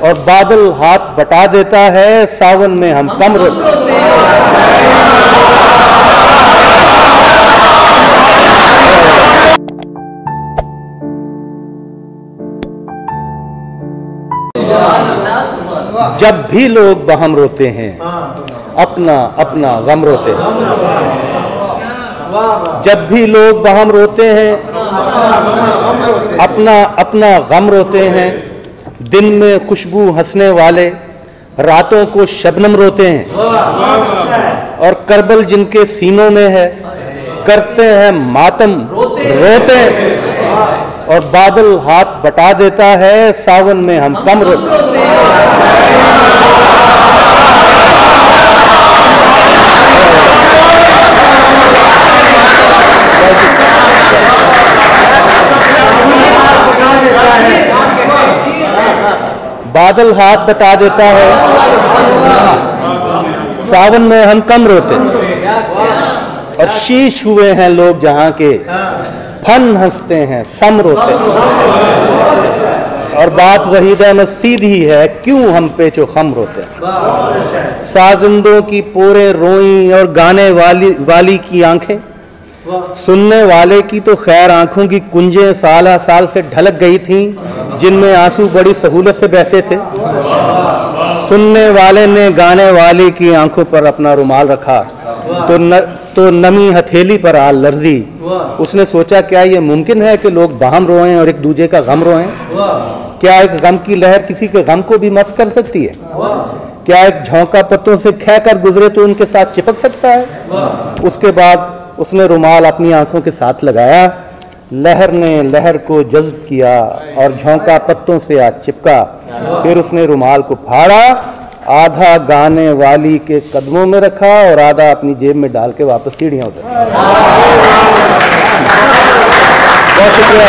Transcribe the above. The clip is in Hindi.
और बादल हाथ बटा देता है, सावन में हम कम रोते हैं। जब भी लोग बहम रोते हैं, अपना अपना गम रोते हैं। जब भी लोग बहम रोते हैं, अपना अपना गम रोते हैं। दिन में खुशबू हंसने वाले, रातों को शबनम रोते हैं। और करबल जिनके सीनों में है, करते हैं मातम रोते हैं। और बादल हाथ बटा देता है, सावन में हम कम रोते हैं। बादल हाथ बटा देता है, सावन में हम कम रोते हैं। और शीश हुए हैं लोग जहां के, फन हंसते हैं सम रोते हैं। और बात वहीद अहमद सीधी है, क्यों हम पे जो खम रोते हैं। साजिंदों की पोरे रोई और गाने वाली की आंखें, सुनने वाले की तो खैर आंखों की कुंजें साल से ढलक गई थीं, जिनमें आंसू बड़ी सहूलत से बहते थे। सुनने वाले ने गाने वाले की आंखों पर अपना रुमाल रखा, तो नमी हथेली पर आ लर्जी। उसने सोचा, क्या ये मुमकिन है कि लोग बहम रोएं और एक दूजे का गम रोएं? क्या एक गम की लहर किसी के गम को भी मस्त कर सकती है? क्या एक झोंका पत्तों से खे कर गुजरे तो उनके साथ चिपक सकता है? उसके बाद उसने रुमाल अपनी आंखों के साथ लगाया। लहर ने लहर को जज्ब किया और झोंका पत्तों से आज चिपका। फिर उसने रुमाल को फाड़ा, आधा गाने वाली के कदमों में रखा और आधा अपनी जेब में डाल के वापस सीढ़ियां उतरा। बहुत शुक्रिया।